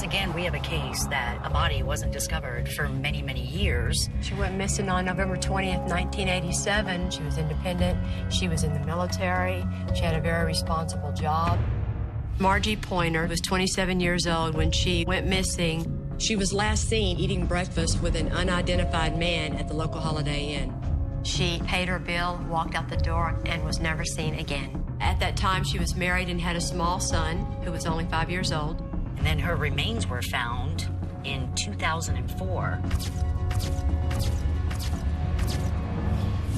again, we have a case that a body wasn't discovered for many, many years. She went missing on November 20th, 1987. She was independent. She was in the military. She had a very responsible job. Margie Pointer was 27 years old when she went missing. She was last seen eating breakfast with an unidentified man at the local Holiday Inn. She paid her bill, walked out the door, and was never seen again. At that time, she was married and had a small son who was only 5 years old. And then her remains were found in 2004.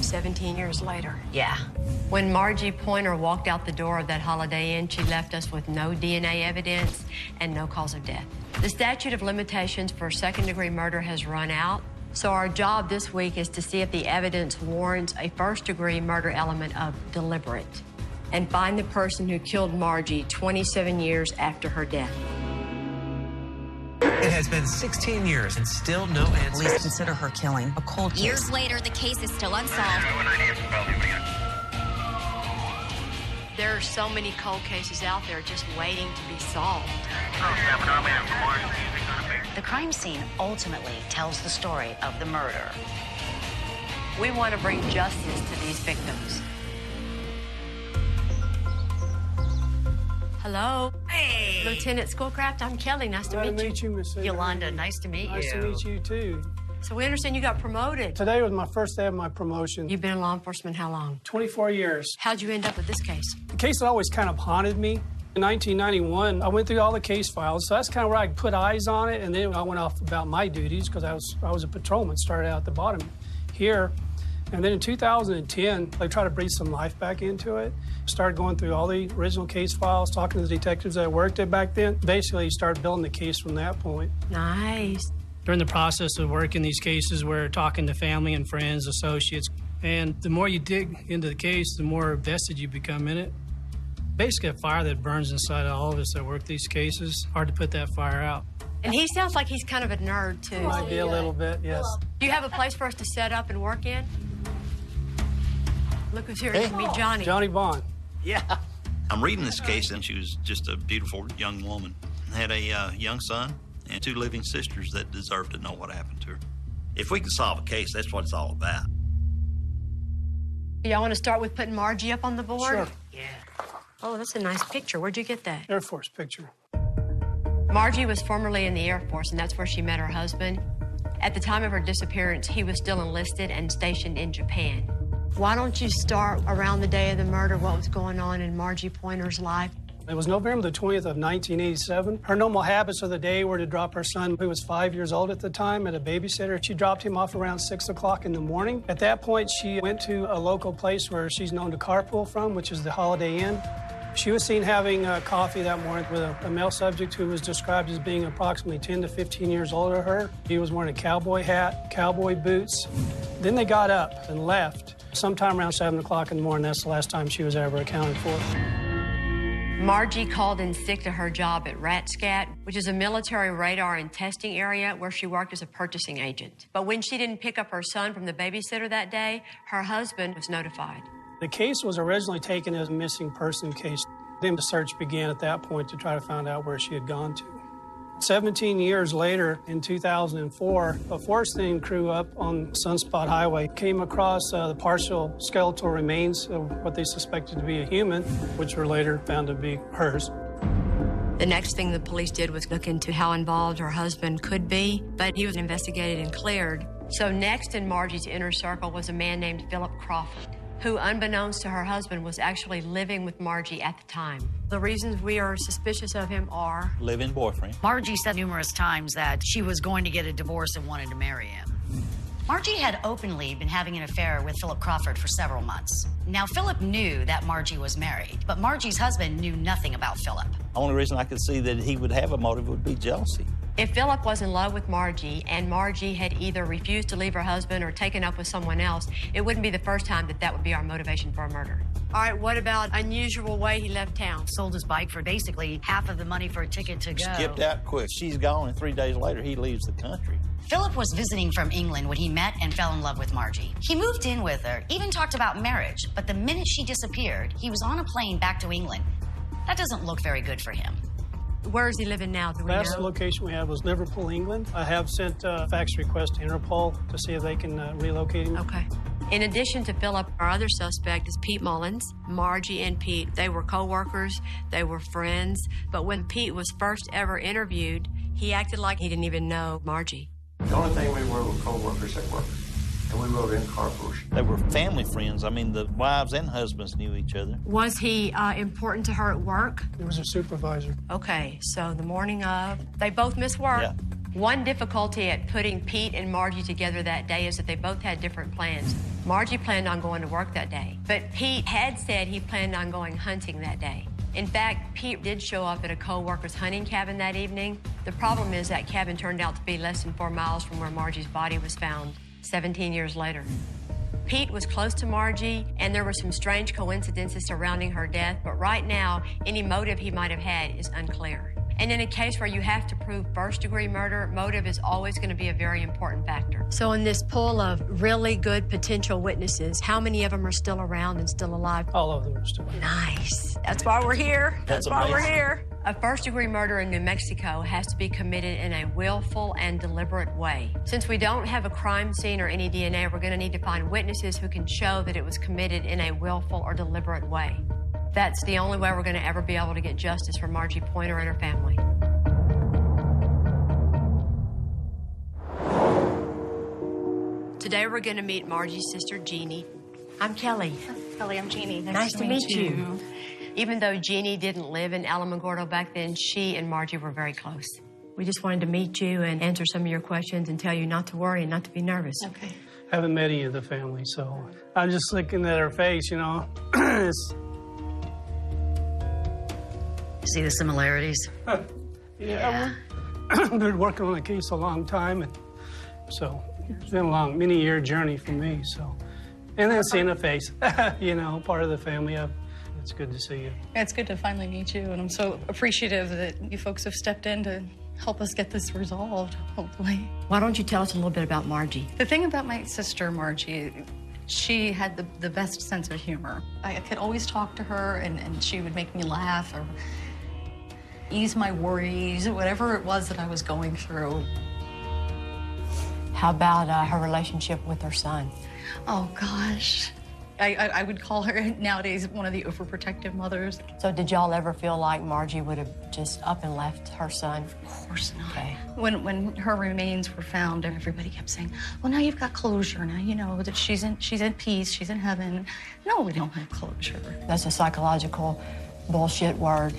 17 years later. Yeah. When Margie Pointer walked out the door of that Holiday Inn, she left us with no DNA evidence and no cause of death. The statute of limitations for second-degree murder has run out, so our job this week is to see if the evidence warrants a first-degree murder element of deliberate and find the person who killed Margie 27 years after her death. It has been 16 years and still no answers. Police consider her killing a cold case. Years later, the case is still unsolved. There are so many cold cases out there just waiting to be solved. The crime scene ultimately tells the story of the murder. We want to bring justice to these victims. Hello. Hey! Lieutenant Schoolcraft, I'm Kelly. Nice to meet you. Miss Yolanda, nice to meet you. Nice to meet you, too. So we understand you got promoted. Today was my first day of my promotion. You've been in law enforcement how long? 24 years. How'd you end up with this case? The case that always kind of haunted me. In 1991, I went through all the case files, so that's kind of where I put eyes on it, and then I went off about my duties because I was a patrolman, started out at the bottom here. And then in 2010, I tried to breathe some life back into it. Started going through all the original case files, talking to the detectives that worked it back then. Basically, started building the case from that point. Nice. During the process of working these cases, we're talking to family and friends, associates, and the more you dig into the case, the more vested you become in it. Basically, a fire that burns inside of all of us that work these cases. Hard to put that fire out. And he sounds like he's kind of a nerd, too. Might be a little bit, yes. Do you have a place for us to set up and work in? Look who's here to meet Johnny. Johnny Bond. Yeah. I'm reading this case, and she was just a beautiful young woman. Had a young son and 2 living sisters that deserve to know what happened to her. If we can solve a case, that's what it's all about. Y'all want to start with putting Margie up on the board? Sure. Yeah. Oh, that's a nice picture. Where'd you get that? Air Force picture. Margie was formerly in the Air Force, and that's where she met her husband. At the time of her disappearance, he was still enlisted and stationed in Japan. Why don't you start around the day of the murder, what was going on in Margie Pointer's life? It was November the 20th of 1987. Her normal habits of the day were to drop her son, who was 5 years old at the time, at a babysitter. She dropped him off around 6 o'clock in the morning. At that point, she went to a local place where she's known to carpool from, which is the Holiday Inn. She was seen having coffee that morning with a male subject who was described as being approximately 10 to 15 years older than her. He was wearing a cowboy hat, cowboy boots. Then they got up and left. Sometime around 7 o'clock in the morning, that's the last time she was ever accounted for. Margie called in sick to her job at RATSCAT, which is a military radar and testing area where she worked as a purchasing agent. But when she didn't pick up her son from the babysitter that day, her husband was notified. The case was originally taken as a missing person case. Then the search began at that point to try to find out where she had gone to. 17 years later, in 2004, a forest team crew up on Sunspot Highway came across the partial skeletal remains of what they suspected to be a human, which were later found to be hers. The next thing the police did was look into how involved her husband could be, but he was investigated and cleared. So next in Margie's inner circle was a man named Philip Crawford, who, unbeknownst to her husband, was actually living with Margie at the time. The reasons we are suspicious of him are... Live-in boyfriend. Margie said numerous times that she was going to get a divorce and wanted to marry him. Margie had openly been having an affair with Philip Crawford for several months. Now, Philip knew that Margie was married, but Margie's husband knew nothing about Philip. The only reason I could see that he would have a motive would be jealousy. If Philip was in love with Margie and Margie had either refused to leave her husband or taken up with someone else, it wouldn't be the first time that that would be our motivation for a murder. All right, what about unusual way he left town? Sold his bike for basically half of the money for a ticket to go. Skipped out quick. She's gone, and 3 days later, he leaves the country. Philip was visiting from England when he met and fell in love with Margie. He moved in with her, even talked about marriage, but the minute she disappeared, he was on a plane back to England. That doesn't look very good for him. Where is he living now? Do we Last know? location we had was Liverpool, England. I have sent a fax request to Interpol to see if they can relocate him. Okay. In addition to Philip, our other suspect is Pete Mullins. Margie and Pete, they were co-workers, they were friends, but when Pete was first ever interviewed, he acted like he didn't even know Margie. The only thing we were co-workers at work, and we rode in carpools. They were family friends. I mean, the wives and husbands knew each other. Was he important to her at work? He was a supervisor. Okay, so the morning of, they both missed work. Yeah. One difficulty at putting Pete and Margie together that day is that they both had different plans. Margie planned on going to work that day, but Pete had said he planned on going hunting that day. In fact, Pete did show up at a co-worker's hunting cabin that evening. The problem is that cabin turned out to be less than 4 miles from where Margie's body was found 17 years later. Pete was close to Margie, and there were some strange coincidences surrounding her death, but right now, any motive he might have had is unclear. And in a case where you have to prove first-degree murder, motive is always going to be a very important factor. So in this pool of really good potential witnesses, how many of them are still around and still alive? All of them are still alive. Nice. That's why we're here. That's why we're amazing. here. A first-degree murder in New Mexico has to be committed in a willful and deliberate way. Since we don't have a crime scene or any DNA, we're going to need to find witnesses who can show that it was committed in a willful or deliberate way. That's the only way we're going to ever be able to get justice for Margie Pointer and her family. Today we're going to meet Margie's sister, Jeannie. I'm Kelly. Kelly, I'm Jeannie. Nice to meet you. Even though Jeannie didn't live in Alamogordo back then, she and Margie were very close. We just wanted to meet you and answer some of your questions and tell you not to worry and not to be nervous. Okay. I haven't met any of the family, so I'm just looking at her face, you know. See the similarities? Yeah. I've been working on the case a long time, and so it's been a many-year journey for me, so. And then seeing a face, you know, part of the family. It's good to see you. It's good to finally meet you, and I'm so appreciative that you folks have stepped in to help us get this resolved, hopefully. Why don't you tell us a little bit about Margie? The thing about my sister, Margie, she had the best sense of humor. I could always talk to her, and she would make me laugh or ease my worries, whatever it was that I was going through. How about her relationship with her son? Oh, gosh. I would call her nowadays one of the overprotective mothers. So did y'all ever feel like Margie would have just up and left her son? Of course not. Okay. When her remains were found, everybody kept saying, well, now you've got closure. Now you know that she's in peace, she's in heaven. No, we don't have closure. That's a psychological bullshit word,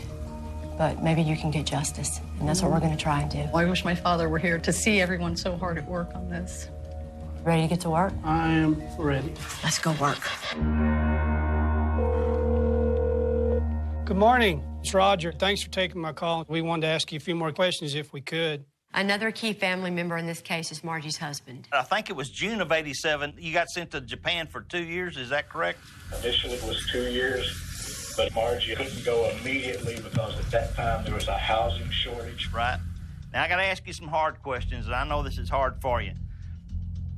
but maybe you can get justice, and that's what we're going to try and do. I wish my father were here to see everyone so hard at work on this. Ready to get to work? I am ready. Let's go work. Good morning. It's Roger. Thanks for taking my call. We wanted to ask you a few more questions if we could. Another key family member in this case is Margie's husband. I think it was June of '87. You got sent to Japan for 2 years. Is that correct? Initially it was 2 years, but Margie couldn't go immediately because at that time there was a housing shortage. Right. Now, I got to ask you some hard questions, and I know this is hard for you.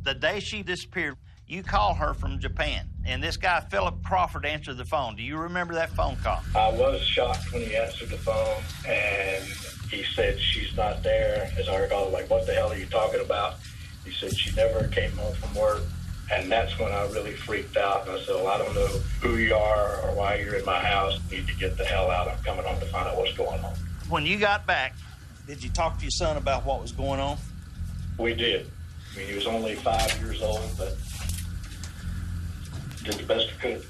The day she disappeared, you called her from Japan, and this guy, Philip Crawford, answered the phone. Do you remember that phone call? I was shocked when he answered the phone, and he said, she's not there. As I recall, like, what the hell are you talking about? He said she never came home from work, and that's when I really freaked out. And I said, well, I don't know who you are or why you're in my house. You need to get the hell out. I'm coming home to find out what's going on. When you got back, did you talk to your son about what was going on? We did. I mean, he was only 5 years old, but did the best he could.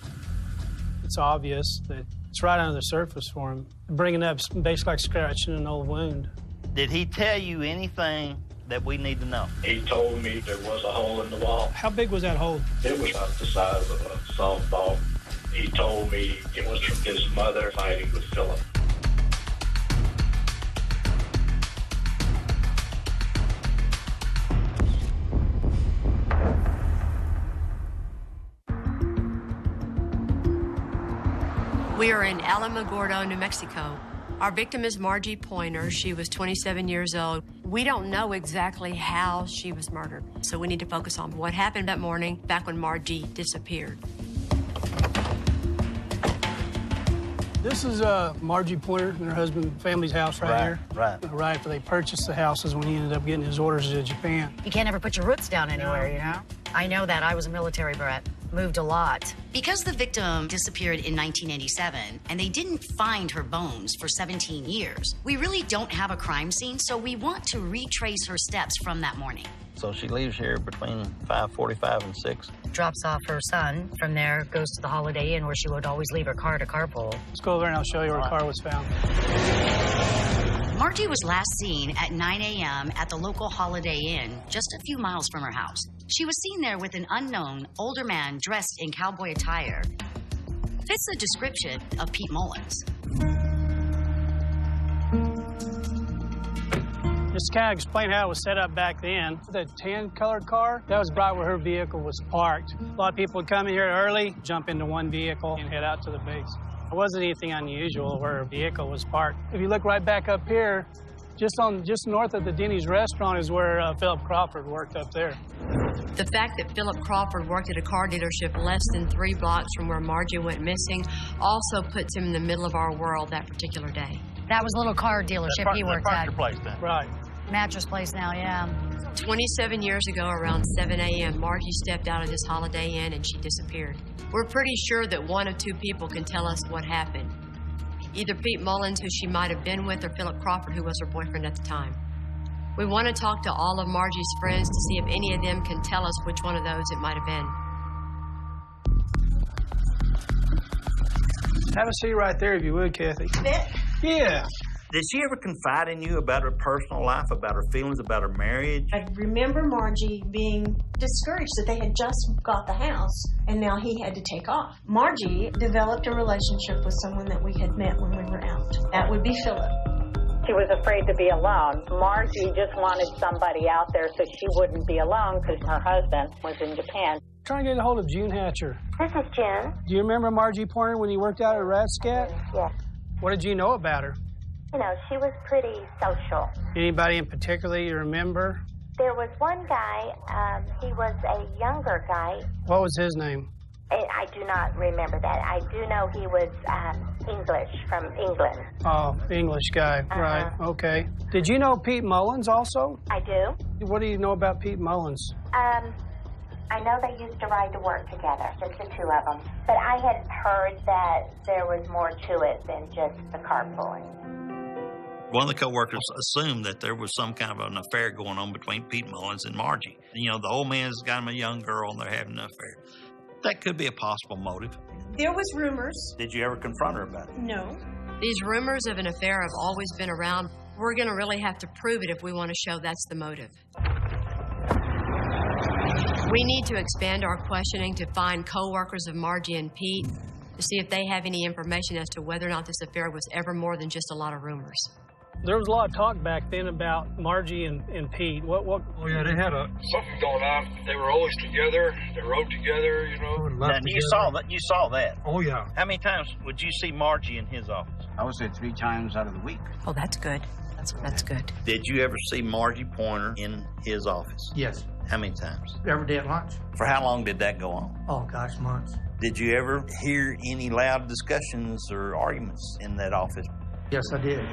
It's obvious that it's right under the surface for him. Bringing up basically like scratching an old wound. Did he tell you anything that we need to know? He told me there was a hole in the wall. How big was that hole? It was about the size of a softball. He told me it was from his mother fighting with Philip. We are in Alamogordo, New Mexico. Our victim is Margie Pointer. She was 27 years old. We don't know exactly how she was murdered, so we need to focus on what happened that morning back when Margie disappeared. This is Margie Pointer and her husband, family's house right here. Right after they purchased the house is when he ended up getting his orders to Japan. You can't ever put your roots down anywhere, you know? I know that. I was a military brat. Moved a lot. Because the victim disappeared in 1987 and they didn't find her bones for 17 years, we really don't have a crime scene, so we want to retrace her steps from that morning. So she leaves here between 5:45 and 6. Drops off her son. From there, goes to the Holiday Inn where she would always leave her car to carpool. Let's go over and I'll show you where her car was found. Margie was last seen at 9 a.m. at the local Holiday Inn, just a few miles from her house. She was seen there with an unknown, older man dressed in cowboy attire. Fits the description of Pete Mullins. Just to kind of explain how it was set up back then. The tan-colored car, that was right where her vehicle was parked. A lot of people would come in here early, jump into one vehicle, and head out to the base. It wasn't anything unusual where her vehicle was parked. If you look right back up here, just north of the Denny's restaurant is where Philip Crawford worked up there. The fact that Philip Crawford worked at a car dealership less than 3 blocks from where Margie went missing also puts him in the middle of our world that particular day. That was a little car dealership he worked at. Place then. Right. Mattress place now, yeah. 27 years ago, around 7 a.m., Margie stepped out of this Holiday Inn and she disappeared. We're pretty sure that one of 2 people can tell us what happened. Either Pete Mullins, who she might have been with, or Philip Crawford, who was her boyfriend at the time. We want to talk to all of Margie's friends to see if any of them can tell us which one of those it might have been. Have a seat right there if you would, Kathy. Yeah. Did she ever confide in you about her personal life, about her feelings, about her marriage? I remember Margie being discouraged that they had just got the house and now he had to take off. Margie developed a relationship with someone that we had met when we were out. That would be Philip. She was afraid to be alone. Margie just wanted somebody out there so she wouldn't be alone because her husband was in Japan. Trying to get a hold of June Hatcher. This is Jen. Do you remember Margie Pointer when you worked out at Ratscat? Yes. What did you know about her? You know, she was pretty social. Anybody in particular you remember? There was one guy, he was a younger guy. What was his name? I do not remember that. I do know he was English, from England. Oh, English guy, right, okay. Did you know Pete Mullins also? I do. What do you know about Pete Mullins? I know they used to ride to work together, just the 2 of them. But I had heard that there was more to it than just the carpooling. One of the co-workers assumed that there was some kind of an affair going on between Pete Mullins and Margie. You know, the old man's got him a young girl and they're having an affair. That could be a possible motive. There was rumors. Did you ever confront her about it? No. These rumors of an affair have always been around. We're going to really have to prove it if we want to show that's the motive. We need to expand our questioning to find co-workers of Margie and Pete to see if they have any information as to whether or not this affair was ever more than just a lot of rumors. There was a lot of talk back then about Margie and Pete. What? Oh, yeah, they had something going on. They were always together. They rode together, you know. And you saw that? You saw that? Oh, yeah. How many times would you see Margie in his office? I would say 3 times out of the week. Oh, that's good. That's good. Did you ever see Margie Pointer in his office? Yes. How many times? Every day at lunch. For how long did that go on? Oh, gosh, months. Did you ever hear any loud discussions or arguments in that office? Yes, I did.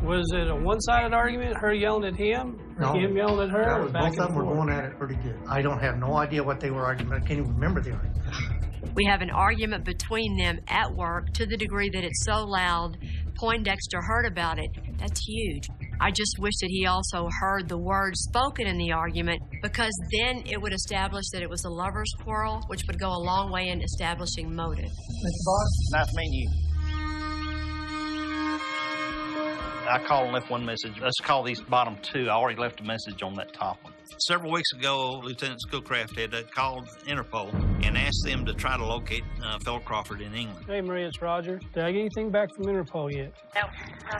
Was it a one-sided argument, her yelling at him, or No. him yelling at her? Or back both of them were and forth? going at it pretty good. I don't have no idea what they were arguing. I can't even remember the argument. We have an argument between them at work to the degree that it's so loud, Poindexter heard about it. That's huge. I just wish that he also heard the words spoken in the argument, because then it would establish that it was a lover's quarrel, which would go a long way in establishing motive. Mr. Boss? Nice meeting you. I called and left one message. Let's call these bottom 2. I already left a message on that top one. Several weeks ago, Lieutenant Cloudcroft had called Interpol and asked them to try to locate Philip Crawford in England. Hey, Maria, it's Roger. Did I get anything back from Interpol yet? No,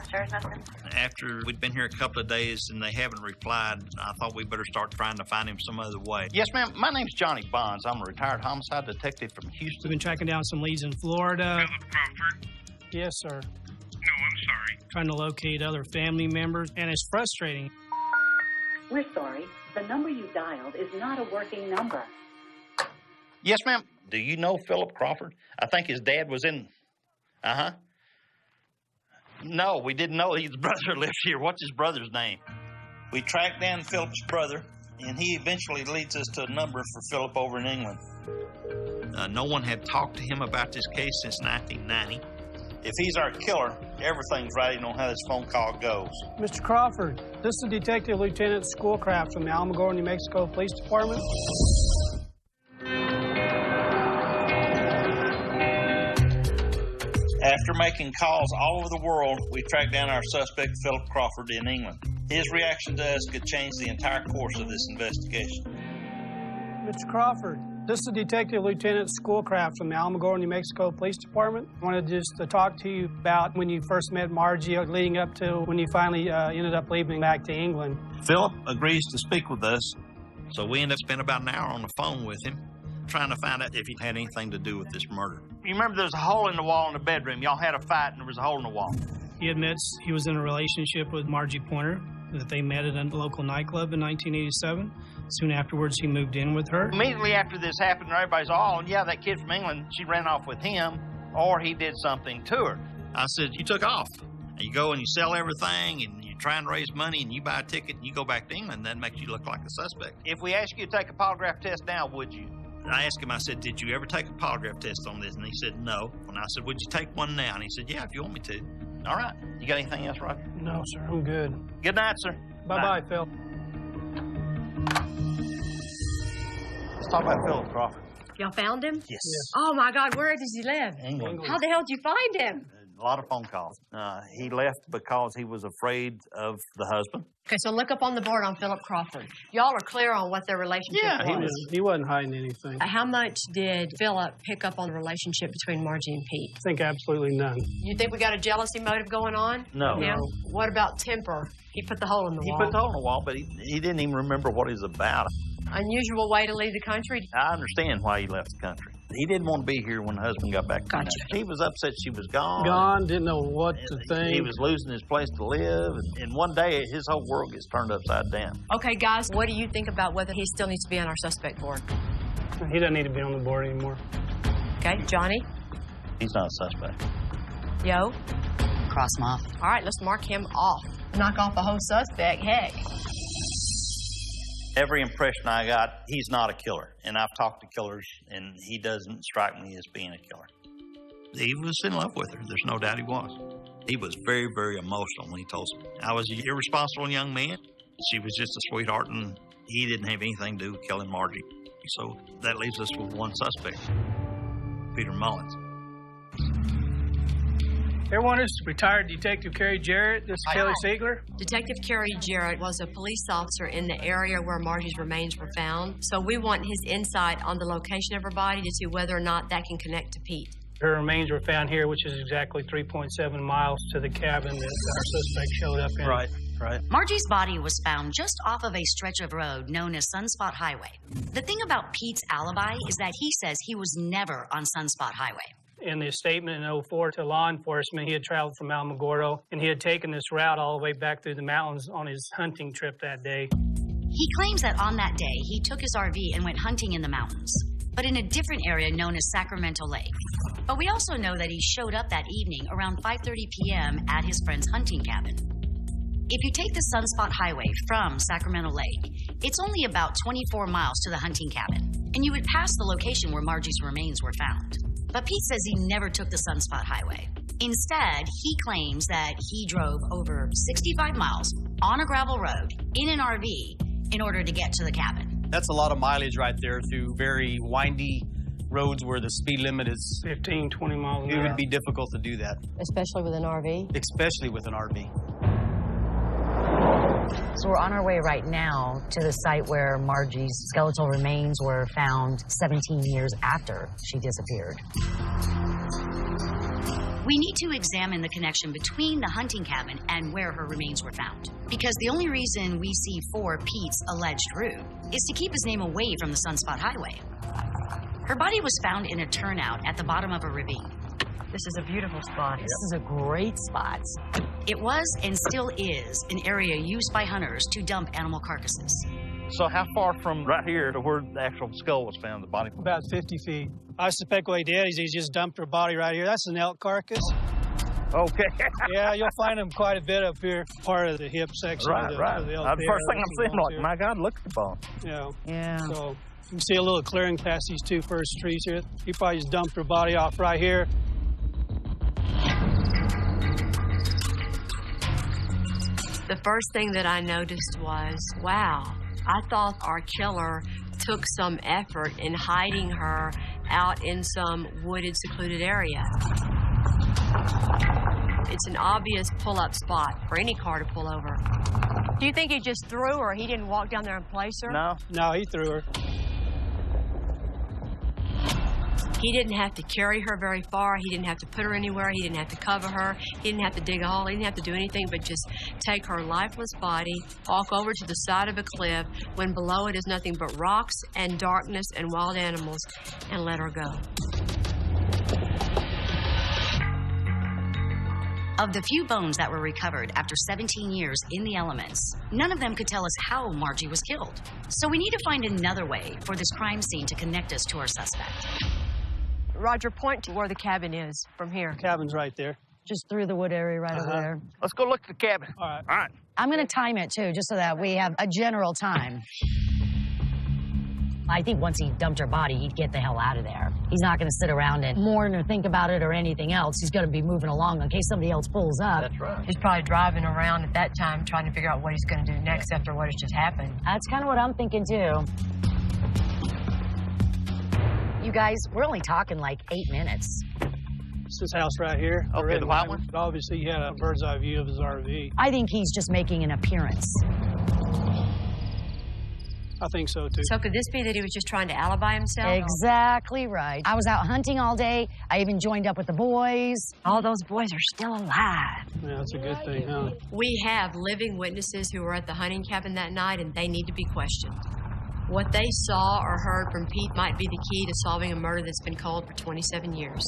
sir, nothing. After we'd been here a couple of days and they haven't replied, I thought we better start trying to find him some other way. Yes, ma'am. My name's Johnny Bonds. I'm a retired homicide detective from Houston. We've been tracking down some leads in Florida. Philip Crawford? Yes, sir. No, I'm sorry. Trying to locate other family members, and it's frustrating. We're sorry. The number you dialed is not a working number. Yes, ma'am. Do you know Philip Crawford? I think his dad was in... Uh-huh. No, we didn't know his brother lived here. What's his brother's name? We tracked down Philip's brother, and he eventually leads us to a number for Philip over in England. No one had talked to him about this case since 1990. If he's our killer, everything's riding on how this phone call goes. Mr. Crawford, this is Detective Lieutenant Schoolcraft from the Alamogordo, New Mexico Police Department. After making calls all over the world, we tracked down our suspect, Philip Crawford, in England. His reaction to us could change the entire course of this investigation. Mr. Crawford, this is Detective Lieutenant Schoolcraft from the Alamogordo, New Mexico Police Department. I wanted just to talk to you about when you first met Margie, leading up to when you finally ended up leaving back to England. Philip agrees to speak with us, so we end up spending about an hour on the phone with him, trying to find out if he had anything to do with this murder. You remember there was a hole in the wall in the bedroom. Y'all had a fight and there was a hole in the wall. He admits he was in a relationship with Margie Pointer, that they met at a local nightclub in 1987. Soon afterwards, he moved in with her. Immediately after this happened, everybody's all, yeah, that kid from England, she ran off with him, or he did something to her. I said, you took off. And you go and you sell everything, and you try and raise money, and you buy a ticket, and you go back to England, that makes you look like a suspect. If we ask you to take a polygraph test now, would you? I asked him, I said, did you ever take a polygraph test on this? And he said, no. And I said, would you take one now? And he said, yeah, if you want me to. All right. You got anything else, Roger? No, sir, I'm good. Good night, sir. Bye-bye, Phil. Let's talk about Philip Crawford. Y'all found him? Yes. Oh, my God, where does he live? England. How the hell did you find him? A lot of phone calls. He left because he was afraid of the husband. Okay, so look up on the board on Philip Crawford. Y'all are clear on what their relationship was. He wasn't hiding anything. How much did Philip pick up on the relationship between Margie and Pete? I think absolutely none. You think we got a jealousy motive going on? No. What about temper? He put the hole in the wall. He put the hole in the wall, but he didn't even remember what he was about. Unusual way to leave the country? I understand why he left the country. He didn't want to be here when the husband got back. Gotcha. He was upset she was gone. Gone, didn't know what to think. He was losing his place to live, and one day his whole world gets turned upside down. Okay, guys, what do you think about whether he still needs to be on our suspect board? He doesn't need to be on the board anymore. Okay, Johnny? He's not a suspect. Yo? Cross him off. All right, let's mark him off. Knock off a whole suspect, heck. Every impression I got, he's not a killer. And I've talked to killers, and he doesn't strike me as being a killer. He was in love with her. There's no doubt he was. He was very, very emotional when he told me. I was an irresponsible young man. She was just a sweetheart, and he didn't have anything to do with killing Margie. So that leaves us with one suspect, Peter Mullins. Everyone, this is retired Detective Carrie Jarrett. This is Kelly Siegler. Detective Carrie Jarrett was a police officer in the area where Margie's remains were found. So we want his insight on the location of her body to see whether or not that can connect to Pete. Her remains were found here, which is exactly 3.7 miles to the cabin that our suspect showed up in. Right. Margie's body was found just off of a stretch of road known as Sunspot Highway. The thing about Pete's alibi is that he says he was never on Sunspot Highway. In his statement in 2004 to law enforcement, he had traveled from Alamogordo, and he had taken this route all the way back through the mountains on his hunting trip that day. He claims that on that day, he took his RV and went hunting in the mountains, but in a different area known as Sacramento Lake. But we also know that he showed up that evening around 5:30 p.m. at his friend's hunting cabin. If you take the Sunspot Highway from Sacramento Lake, it's only about 24 miles to the hunting cabin, and you would pass the location where Margie's remains were found. But Pete says he never took the Sunspot Highway. Instead, he claims that he drove over 65 miles on a gravel road in an RV in order to get to the cabin. That's a lot of mileage right there through very windy roads where the speed limit is 15, 20 miles an hour. It would be difficult to do that. Especially with an RV? Especially with an RV. So we're on our way right now to the site where Margie's skeletal remains were found 17 years after she disappeared. We need to examine the connection between the hunting cabin and where her remains were found. Because the only reason we see for Pete's alleged route is to keep his name away from the Sunspot Highway. Her body was found in a turnout at the bottom of a ravine. This is a beautiful spot. This is a great spot. It was and still is an area used by hunters to dump animal carcasses. So how far from right here to where the actual skull was found, the body? About 50 feet. I suspect what he did is he just dumped her body right here. That's an elk carcass. Okay. Yeah, you'll find them quite a bit up here, part of the hip section. Right. The first thing I'm seeing, like, my God, look at the bone. Yeah. So you can see a little clearing past these two first trees here. He probably just dumped her body off right here. The first thing that I noticed was, wow, I thought our killer took some effort in hiding her out in some wooded, secluded area. It's an obvious pull-up spot for any car to pull over. Do you think he just threw her? He didn't walk down there and place her? No, he threw her. He didn't have to carry her very far. He didn't have to put her anywhere. He didn't have to cover her. He didn't have to dig a hole. He didn't have to do anything but just take her lifeless body, walk over to the side of a cliff when below it is nothing but rocks and darkness and wild animals, and let her go. Of the few bones that were recovered after 17 years in the elements, none of them could tell us how Margie was killed. So we need to find another way for this crime scene to connect us to our suspect. Roger, point to where the cabin is from here. Cabin's right there. Just through the wood area right over there. Let's go look at the cabin. All right. I'm going to time it, too, just so that we have a general time. I think once he dumped her body, he'd get the hell out of there. He's not going to sit around and mourn or think about it or anything else. He's going to be moving along in case somebody else pulls up. That's right. He's probably driving around at that time trying to figure out what he's going to do next after what has just happened. That's kind of what I'm thinking, too. You guys, we're only talking like 8 minutes. It's this house right here. Okay, the white one? Obviously, he had a bird's eye view of his RV. I think he's just making an appearance. I think so, too. So could this be that he was just trying to alibi himself? Exactly right. I was out hunting all day. I even joined up with the boys. All those boys are still alive. Yeah, that's a good thing, huh? We have living witnesses who were at the hunting cabin that night, and they need to be questioned. What they saw or heard from Pete might be the key to solving a murder that's been cold for 27 years.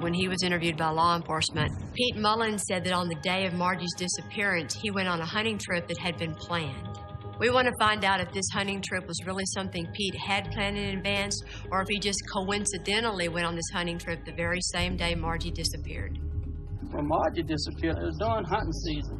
When he was interviewed by law enforcement, Pete Mullins said that on the day of Margie's disappearance, he went on a hunting trip that had been planned. We want to find out if this hunting trip was really something Pete had planned in advance, or if he just coincidentally went on this hunting trip the very same day Margie disappeared. When Margie disappeared, it was during hunting season.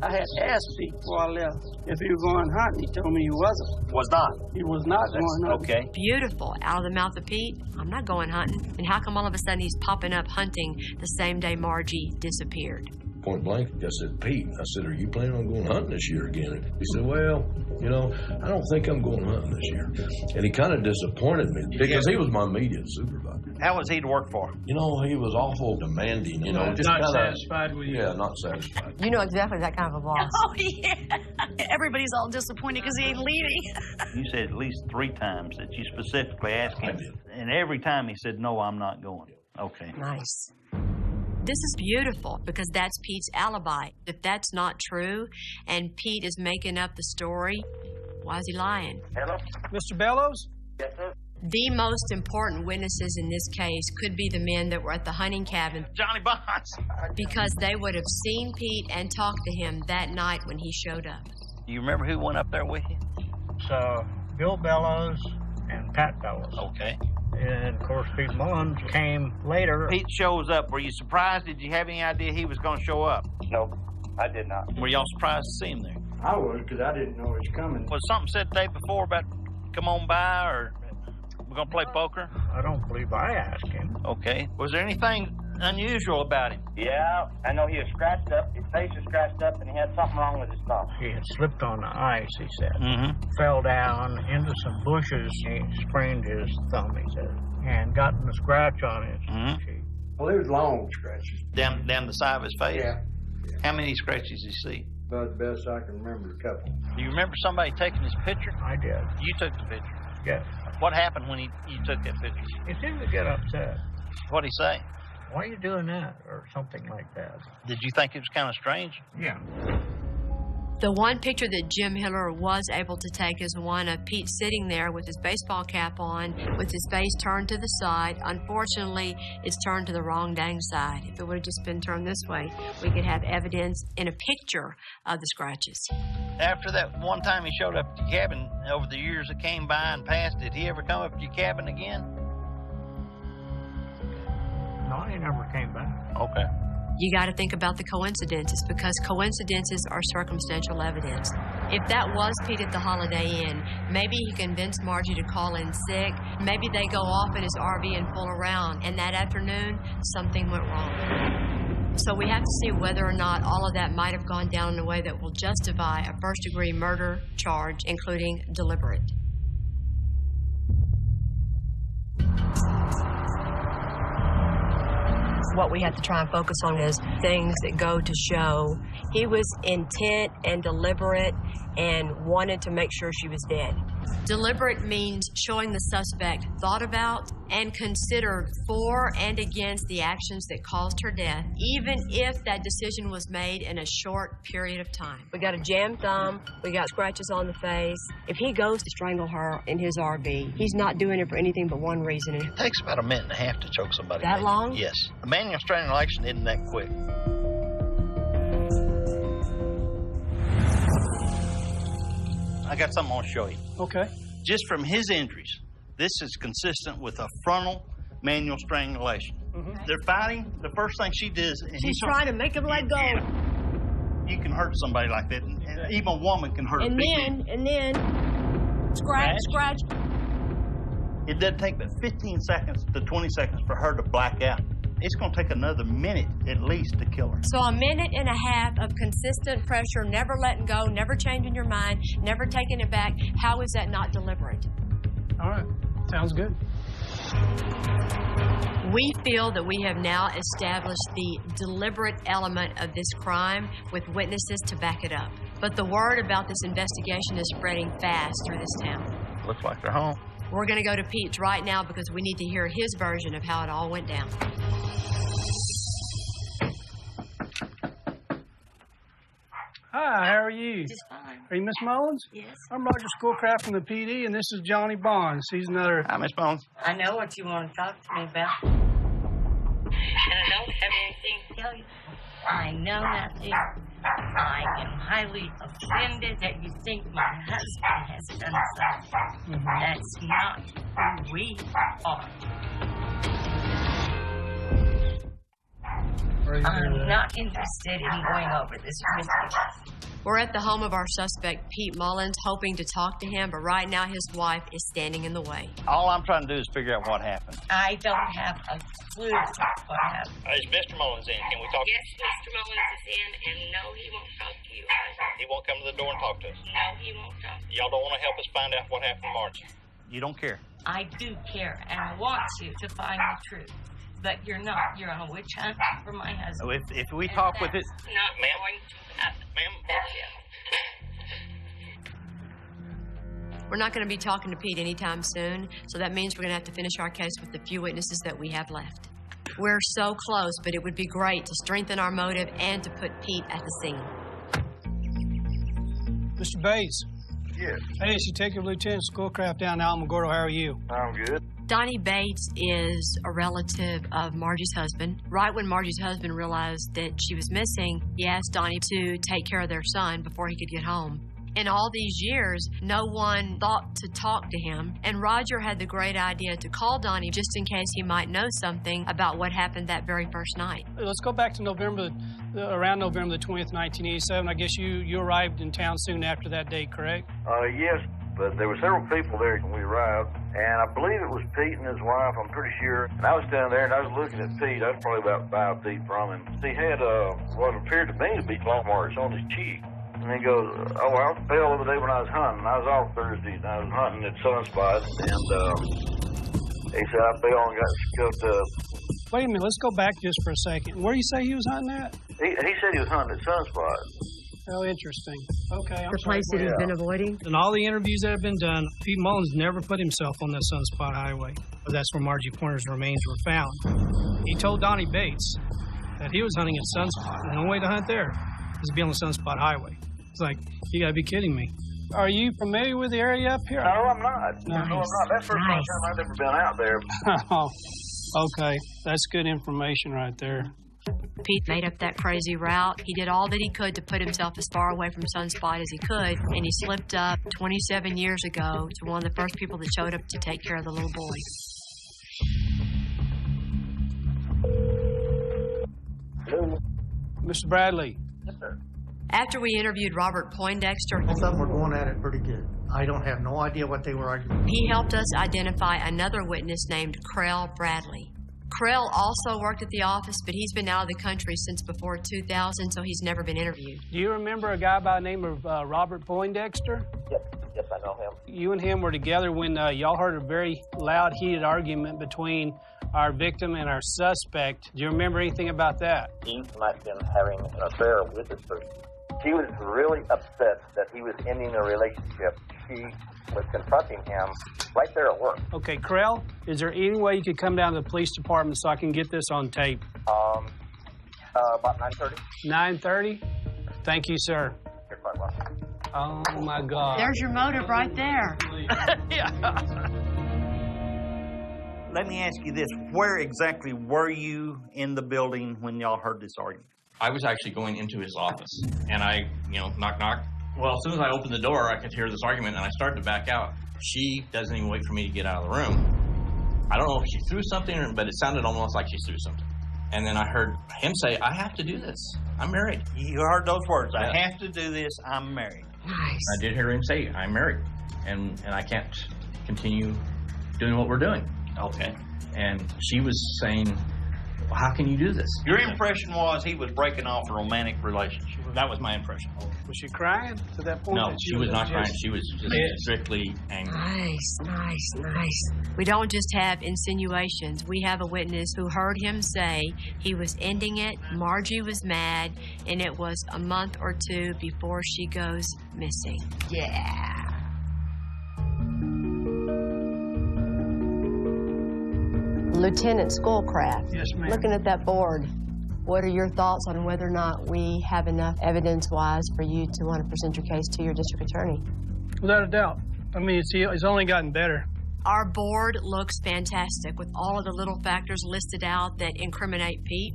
I had asked Pete before I left if he was going hunting. He told me he wasn't. Was not? He was not going hunting. Okay. Beautiful. Out of the mouth of Pete, I'm not going hunting. And how come all of a sudden he's popping up hunting the same day Margie disappeared? Point blank, I said, Pete, I said, are you planning on going hunting this year again? And he said, well, you know, I don't think I'm going hunting this year. And he kind of disappointed me because he was my immediate supervisor. How was he to work for? You know, he was awful demanding, you know. Just not kinda, satisfied with you? Yeah, not satisfied. You know exactly that kind of a boss. Oh, yeah. Everybody's all disappointed because he ain't leaving. You said at least 3 times that you specifically asked him. I did. And every time he said, no, I'm not going. Okay. Nice. This is beautiful because that's Pete's alibi. If that's not true and Pete is making up the story, why is he lying? Hello? Mr. Bellows? Yes, sir. The most important witnesses in this case could be the men that were at the hunting cabin. Johnny Bonds. Because they would have seen Pete and talked to him that night when he showed up. Do you remember who went up there with you? So, Bill Bellows and Pat Bellows. Okay. And, of course, Pete Mullins came later. Pete shows up. Were you surprised? Did you have any idea he was going to show up? No, I did not. Were y'all surprised to see him there? I was, because I didn't know he was coming. Was something said the day before about come on by or we're going to play poker? I don't believe I asked him. Okay. Was there anything unusual about him? Yeah, I know he was scratched up. His face was scratched up, and he had something wrong with his thumb. He had slipped on the ice, he said. Fell down into some bushes. He sprained his thumb, he said, and gotten a scratch on his cheek. Well, it was long scratches. Down the side of his face? Yeah. How many scratches did you see? About the best I can remember, a couple. Do you remember somebody taking his picture? I did. You took the picture? Yes. What happened when you took that picture? He seemed to get upset. What'd he say? Why are you doing that? Or something like that. Did you think it was kind of strange? Yeah. The one picture that Jim Hiller was able to take is one of Pete sitting there with his baseball cap on, with his face turned to the side. Unfortunately, it's turned to the wrong dang side. If it would have just been turned this way, we could have evidence in a picture of the scratches. After that one time he showed up at your cabin, over the years that came by and passed, did he ever come up to your cabin again? No, he never came back. Okay. You got to think about the coincidences, because coincidences are circumstantial evidence. If that was Pete at the Holiday Inn, maybe he convinced Margie to call in sick. Maybe they go off in his RV and fool around, and that afternoon, something went wrong. So we have to see whether or not all of that might have gone down in a way that will justify a first-degree murder charge, including deliberate. What we have to try and focus on is things that go to show he was intent and deliberate and wanted to make sure she was dead. Deliberate means showing the suspect thought about and considered for and against the actions that caused her death, even if that decision was made in a short period of time. We got a jammed thumb, we got scratches on the face. If he goes to strangle her in his RV, he's not doing it for anything but one reason. It takes about a minute and a half to choke somebody. That long? Yes. A manual strangulation isn't that quick. I got something I want to show you. Okay. Just from his injuries, this is consistent with a frontal manual strangulation. They're fighting. The first thing she does... She's trying to make him let go. You can hurt somebody like that, and even a woman can hurt a big man. And then, scratch. It doesn't take but 15 seconds to 20 seconds for her to black out. It's going to take another minute at least to kill her. So a minute and a half of consistent pressure, never letting go, never changing your mind, never taking it back. How is that not deliberate? All right. Sounds good. We feel that we have now established the deliberate element of this crime with witnesses to back it up. But the word about this investigation is spreading fast through this town. Looks like they're home. We're going to go to Pete's right now because we need to hear his version of how it all went down. Hi, how are you? Just fine. Are you Miss Mullins? Yes. I'm Roger Schoolcraft from the PD, and this is Johnny Bonds. He's another... Hi, Miss Mullins. I know what you want to talk to me about. And I don't have anything to tell you. I know nothing. I am highly offended that you think my husband has done something. That's not who we are. I'm not interested in going over this with you. We're at the home of our suspect, Pete Mullins, hoping to talk to him, but right now his wife is standing in the way. All I'm trying to do is figure out what happened. I don't have a clue what happened. Is Mr. Mullins in? Can we talk? Yes, Mr. Mullins is in, and no, he won't talk to you. He won't come to the door and talk to us? No, he won't talk. Y'all don't want to help us find out what happened to Margie? You don't care? I do care, and I want you to find the truth. But you're not. You're on a witch hunt for my husband. If we talk with it... Not going to happen. Ma'am? We're not going to be talking to Pete anytime soon, so that means we're going to have to finish our case with the few witnesses that we have left. We're so close, but it would be great to strengthen our motive and to put Pete at the scene. Mr. Bates. Yes. Hey, it's Detective Lieutenant Schoolcraft down in Alamogordo. How are you? I'm good. Donnie Bates is a relative of Margie's husband. Right when Margie's husband realized that she was missing, he asked Donnie to take care of their son before he could get home. In all these years, no one thought to talk to him, and Roger had the great idea to call Donnie just in case he might know something about what happened that very first night. Let's go back to around November the 20th, 1987. I guess you arrived in town soon after that date, correct? Yes, but there were several people there when we arrived, and I believe it was Pete and his wife, I'm pretty sure. And I was standing there, and I was looking at Pete. I was probably about 5 feet from him. He had what appeared to me to be claw marks on his cheek. And he goes, oh, I fell the other day when I was hunting. I was off Thursday, and I was hunting at Sunspot, and he said I fell and got scuffed up. Wait a minute, let's go back just for a second. Where do you say he was hunting at? He said he was hunting at Sunspot. Oh, interesting. Okay, I'm the place that he's been avoiding? In all the interviews that have been done, Pete Mullins never put himself on that Sunspot highway. But that's where Margie Pointer's remains were found. He told Donnie Bates that he was hunting at Sunspot, and the only way to hunt there is to be on the Sunspot highway. It's like, you gotta be kidding me. Are you familiar with the area up here? No, I'm not. Nice. No, I'm not. That's the first time I've ever been out there. Oh, okay. That's good information right there. Pete made up that crazy route. He did all that he could to put himself as far away from Sunspot as he could, and he slipped up 27 years ago to one of the first people that showed up to take care of the little boy. Hello? Mr. Bradley. Yes, sir. After we interviewed Robert Poindexter, Both of them were going at it pretty good. I don't have no idea what they were arguing. he helped us identify another witness named Krell Bradley. Krell also worked at the office, but he's been out of the country since before 2000, so he's never been interviewed. Do you remember a guy by the name of Robert Poindexter? Yes, I know him. You and him were together when y'all heard a very loud, heated argument between our victim and our suspect. Do you remember anything about that? He might have been having an affair with this person. She was really upset that he was ending a relationship. She was confronting him right there at work. Okay, Krell, is there any way you could come down to the police department so I can get this on tape? About 9:30. 9:30? Thank you, sir. You're quite welcome. Oh, my God. There's your motive right there. Let me ask you this. Where exactly were you in the building when y'all heard this argument? I was actually going into his office, and I, knock, knock. Well, as soon as I opened the door, I could hear this argument, and I started to back out. She doesn't even wait for me to get out of the room. I don't know if she threw something, but it sounded almost like she threw something. And then I heard him say, I have to do this. I'm married. You heard those words. Yeah. I have to do this. I'm married. Nice. I did hear him say, I'm married, and I can't continue doing what we're doing. Okay. And she was saying, well, how can you do this? Your impression was he was breaking off a romantic relationship. That was my impression. Was she crying to that point? No, that she was not crying. She was just strictly angry. Nice. We don't just have insinuations. We have a witness who heard him say he was ending it, Margie was mad, and it was a month or two before she goes missing. Yeah. Lieutenant Cloudcroft. Yes, ma'am. Looking at that board, what are your thoughts on whether or not we have enough evidence-wise for you to want to present your case to your district attorney? Without a doubt. I mean, it's only gotten better. Our board looks fantastic with all of the little factors listed out that incriminate Pete.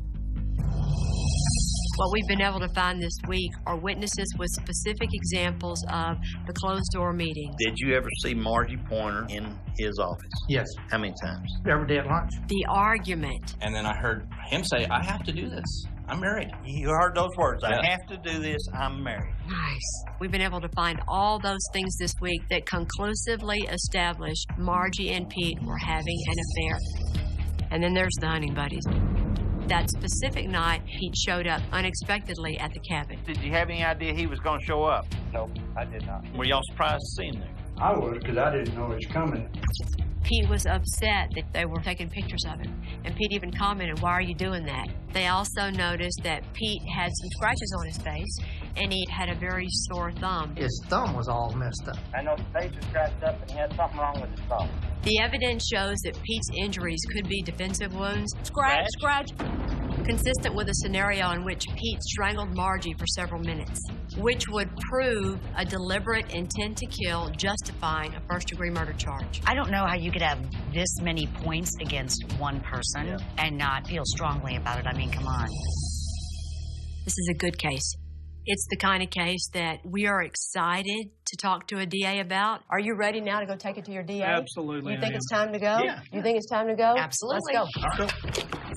What we've been able to find this week are witnesses with specific examples of the closed-door meeting. Did you ever see Margie Pointer in his office? Yes. How many times? Every day at lunch. The argument. And then I heard him say, I have to do this. I'm married. You heard those words. Yeah. I have to do this. I'm married. Nice. We've been able to find all those things this week that conclusively establish Margie and Pete were having an affair. And then there's the hunting buddies. That specific night, Pete showed up unexpectedly at the cabin. Did you have any idea he was going to show up? No, I did not. Were y'all surprised to see him there? I was, because I didn't know it was coming. Pete was upset that they were taking pictures of him. And Pete even commented, why are you doing that? They also noticed that Pete had some scratches on his face, and he had a very sore thumb. His thumb was all messed up. I know his face was scratched up and he had something wrong with his thumb. The evidence shows that Pete's injuries could be defensive wounds. Scratch. Consistent with a scenario in which Pete strangled Margie for several minutes, which would prove a deliberate intent to kill, justifying a first-degree murder charge. I don't know how you could have this many points against one person and not feel strongly about it. I mean, come on. This is a good case. It's the kind of case that we are excited to talk to a DA about. Are you ready now to go take it to your DA? Absolutely. You think it's time to go? Yeah. You think it's time to go? Absolutely. Let's go.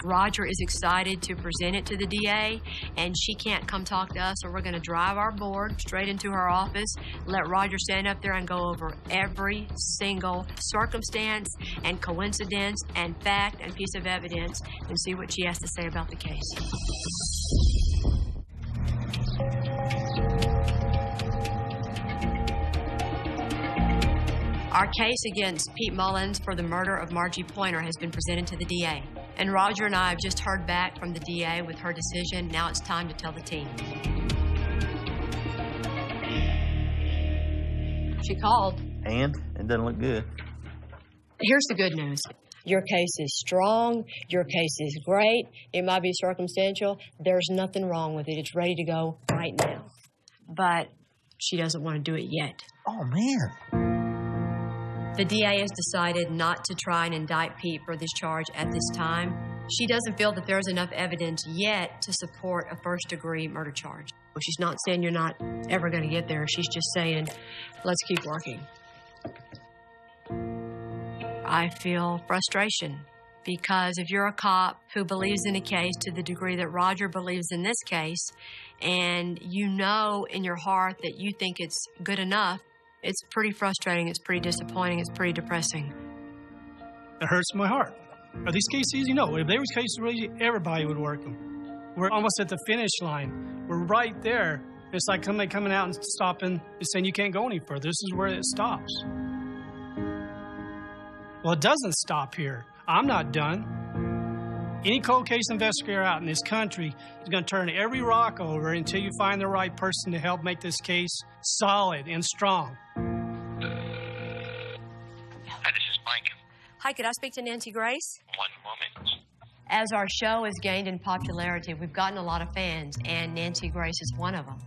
Roger is excited to present it to the DA, and she can't come talk to us, so we're going to drive our board straight into her office, let Roger stand up there and go over every single circumstance and coincidence and fact and piece of evidence and see what she has to say about the case. Our case against Pete Mullins for the murder of Margie Pointer has been presented to the DA. And Roger and I have just heard back from the DA with her decision. Now it's time to tell the team. She called. And it doesn't look good. Here's the good news. Your case is strong. Your case is great. It might be circumstantial. There's nothing wrong with it. It's ready to go right now. But she doesn't want to do it yet. Oh, man. The DA has decided not to try and indict Pete for this charge at this time. She doesn't feel that there's enough evidence yet to support a first-degree murder charge. She's not saying you're not ever going to get there. She's just saying, let's keep working. I feel frustration because if you're a cop who believes in a case to the degree that Roger believes in this case, and you know in your heart that you think it's good enough, it's pretty frustrating, it's pretty disappointing, it's pretty depressing. It hurts my heart. Are these cases easy? No. If they were cases easy, everybody would work them. We're almost at the finish line. We're right there. It's like somebody coming out and stopping and saying you can't go any further. This is where it stops. Well, it doesn't stop here. I'm not done. Any cold case investigator out in this country is going to turn every rock over until you find the right person to help make this case solid and strong. Hi, this is Mike. Hi, could I speak to Nancy Grace? One moment. As our show has gained in popularity, we've gotten a lot of fans, and Nancy Grace is one of them.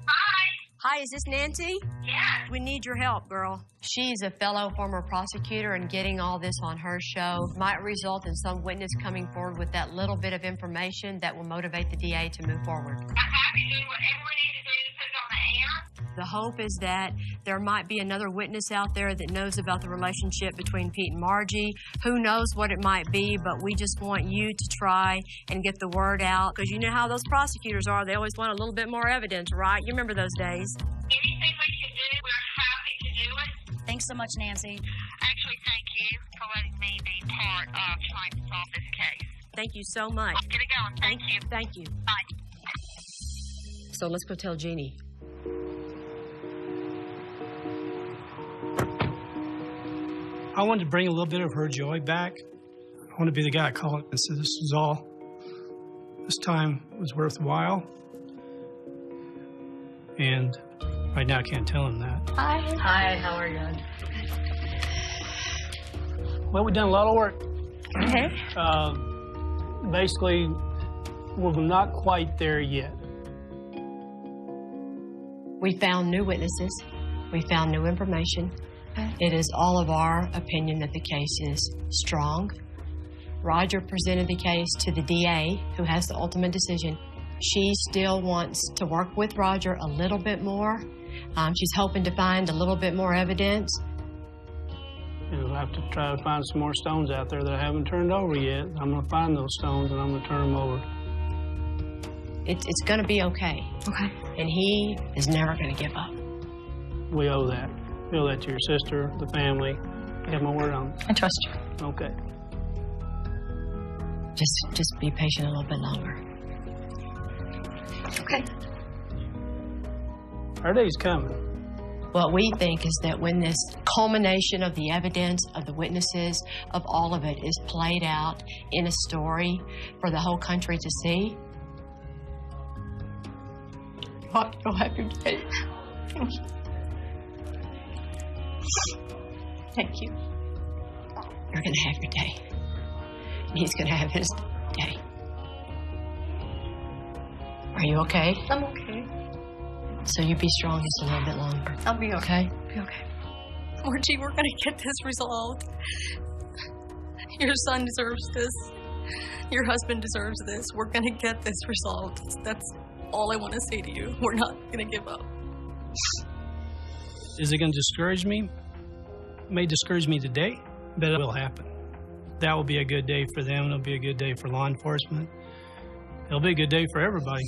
Hi, is this Nancy? Yeah. We need your help, girl. She's a fellow former prosecutor, and getting all this on her show might result in some witness coming forward with that little bit of information that will motivate the DA to move forward. I'm happy to do whatever we need to do to put it on the air. The hope is that there might be another witness out there that knows about the relationship between Pete and Margie. Who knows what it might be, but we just want you to try and get the word out, because you know how those prosecutors are. They always want a little bit more evidence, right? You remember those days. Anything we can do, we're happy to do it. Thanks so much, Nancy. Actually, thank you for letting me be part of trying to solve this case. Thank you so much. Let's get it going. Thank you. Thank you. Bye. So let's go tell Jeannie. I wanted to bring a little bit of her joy back. I want to be the guy I call it and say this was all. This time was worthwhile. And right now I can't tell him that. Hi. Hi, how are you? Well, we've done a lot of work. Okay. Basically, we're not quite there yet. We found new witnesses. We found new information. It is all of our opinion that the case is strong. Roger presented the case to the DA, who has the ultimate decision. She still wants to work with Roger a little bit more. She's hoping to find a little bit more evidence. We'll have to try to find some more stones out there that I haven't turned over yet. I'm going to find those stones and I'm going to turn them over. It's going to be okay. Okay. And he is never going to give up. We owe that. We owe that to your sister, the family. You have my word on it. I trust you. Okay. Just be patient a little bit longer. Okay. Our day's coming. What we think is that when this culmination of the evidence, of the witnesses, of all of it is played out in a story for the whole country to see, you'll have your day. Thank you. You're going to have your day. And he's going to have his day. Are you okay? I'm okay. So you be strong just a little bit longer. I'll be okay. Be okay. Margie, we're going to get this resolved. Your son deserves this. Your husband deserves this. We're going to get this resolved. That's all I want to say to you. We're not going to give up. Is it going to discourage me? It may discourage me today, but it will happen. That will be a good day for them. It'll be a good day for law enforcement. It'll be a good day for everybody.